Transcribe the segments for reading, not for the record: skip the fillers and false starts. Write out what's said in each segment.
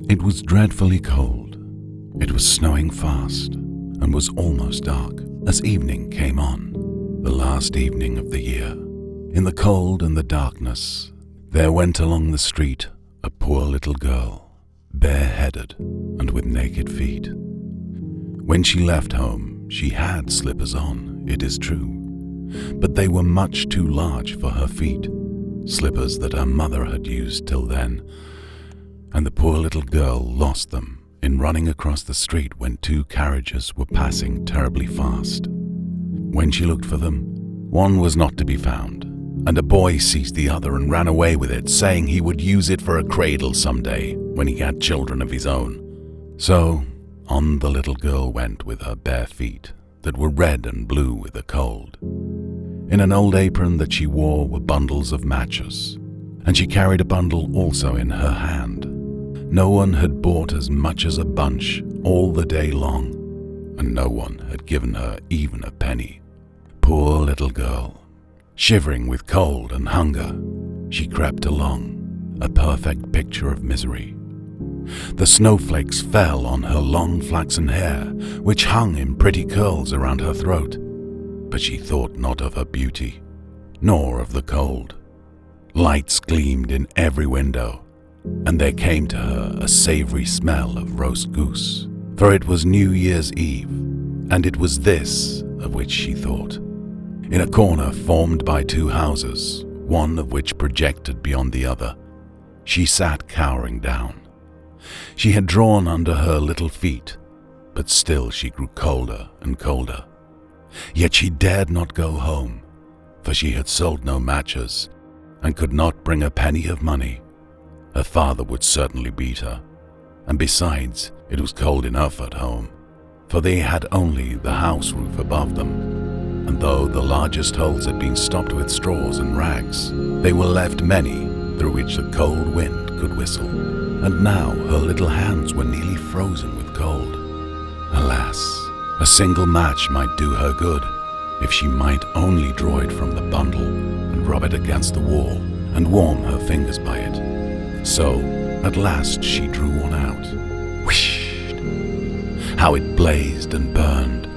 It was dreadfully cold. It was snowing fast and was almost dark as evening came on, the last evening of the year. In the cold and the darkness, there went along the street a poor little girl, bareheaded and with naked feet. When she left home, she had slippers on, it is true, but they were much too large for her feet, slippers that her mother had used till then, and the poor little girl lost them in running across the street when two carriages were passing terribly fast. When she looked for them, one was not to be found, and a boy seized the other and ran away with it, saying he would use it for a cradle someday when he had children of his own. So on the little girl went with her bare feet that were red and blue with the cold. In an old apron that she wore were bundles of matches, and she carried a bundle also in her hand. No one had bought as much as a bunch all the day long, and no one had given her even a penny. Poor little girl, shivering with cold and hunger, she crept along, a perfect picture of misery. The snowflakes fell on her long flaxen hair, which hung in pretty curls around her throat, but she thought not of her beauty, nor of the cold. Lights gleamed in every window, and there came to her a savory smell of roast goose, for it was New Year's Eve, and it was this of which she thought. In a corner formed by two houses, one of which projected beyond the other, she sat cowering down. She had drawn under her little feet, but still she grew colder and colder. Yet she dared not go home, for she had sold no matches and could not bring a penny of money. Her father would certainly beat her, and besides, it was cold enough at home, for they had only the house roof above them, and though the largest holes had been stopped with straws and rags, they were left many through which the cold wind could whistle, and now her little hands were nearly frozen with cold. Alas, a single match might do her good, if she might only draw it from the bundle and rub it against the wall and warm her fingers by it. So, at last she drew one out. Whished! How it blazed and burned!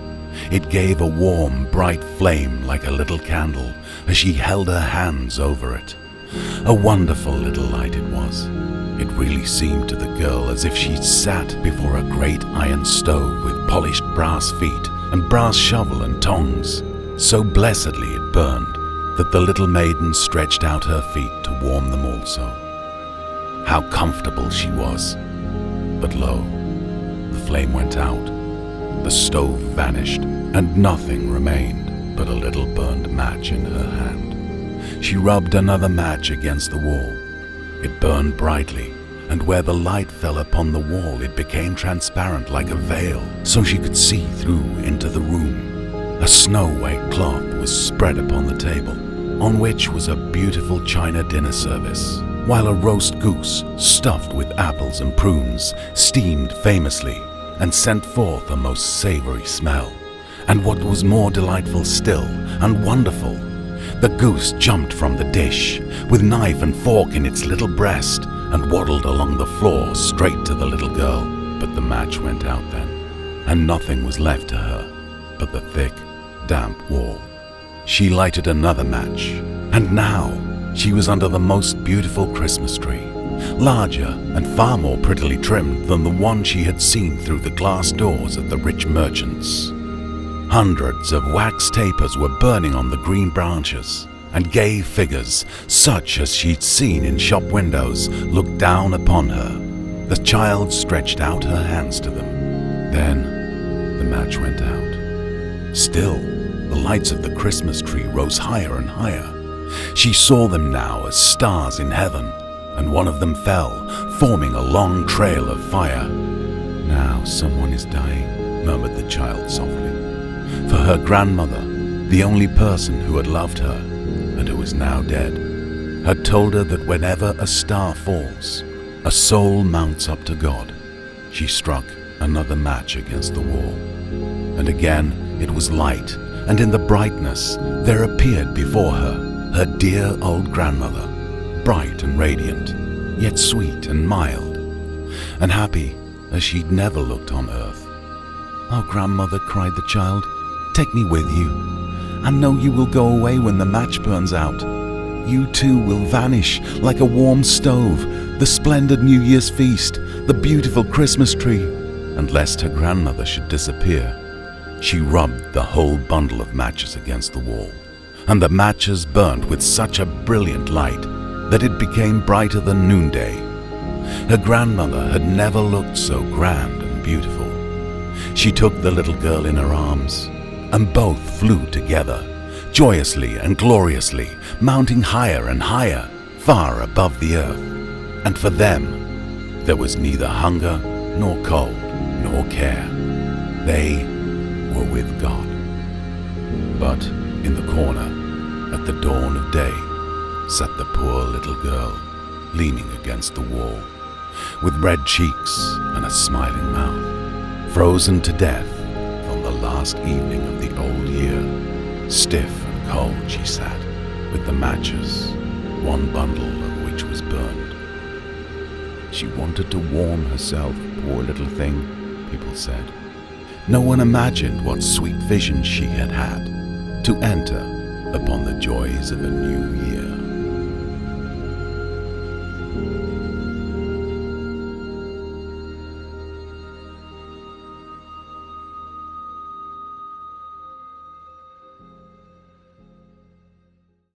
It gave a warm, bright flame like a little candle as she held her hands over it. A wonderful little light it was. It really seemed to the girl as if she sat before a great iron stove with polished brass feet and brass shovel and tongs. So blessedly it burned that the little maiden stretched out her feet to warm them also. How comfortable she was! But lo, the flame went out, the stove vanished, and nothing remained but a little burned match in her hand. She rubbed another match against the wall. It burned brightly, and where the light fell upon the wall it became transparent like a veil, so she could see through into the room. A snow-white cloth was spread upon the table, on which was a beautiful china dinner service, while a roast goose, stuffed with apples and prunes, steamed famously and sent forth a most savory smell. And what was more delightful still, and wonderful, the goose jumped from the dish, with knife and fork in its little breast, and waddled along the floor straight to the little girl. But the match went out then, and nothing was left to her but the thick, damp wall. She lighted another match, and now she was under the most beautiful Christmas tree, larger and far more prettily trimmed than the one she had seen through the glass doors of the rich merchants. Hundreds of wax tapers were burning on the green branches, and gay figures, such as she'd seen in shop windows, looked down upon her. The child stretched out her hands to them. Then the match went out. Still, the lights of the Christmas tree rose higher and higher. She saw them now as stars in heaven, and one of them fell, forming a long trail of fire. "Now someone is dying," murmured the child softly. For her grandmother, the only person who had loved her, and who was now dead, had told her that whenever a star falls, a soul mounts up to God. She struck another match against the wall, and again it was light, and in the brightness there appeared before her her dear old grandmother, bright and radiant, yet sweet and mild. and happy as she'd never looked on earth. "Oh, grandmother," cried the child, "take me with you. I know you will go away when the match burns out. You too will vanish like a warm stove, the splendid New Year's feast, the beautiful Christmas tree." And lest her grandmother should disappear, she rubbed the whole bundle of matches against the wall, and the matches burned with such a brilliant light that it became brighter than noonday. Her grandmother had never looked so grand and beautiful. She took the little girl in her arms, and both flew together, joyously and gloriously, mounting higher and higher, far above the earth. And for them, there was neither hunger nor cold nor care. They were with God. But in the corner, at the dawn of day, sat the poor little girl, leaning against the wall, with red cheeks and a smiling mouth, frozen to death from the last evening of the old year. Stiff and cold she sat, with the matches, one bundle of which was burned. She wanted to warm herself, poor little thing, people said. No one imagined what sweet visions she had had to enter upon the joys of a new year.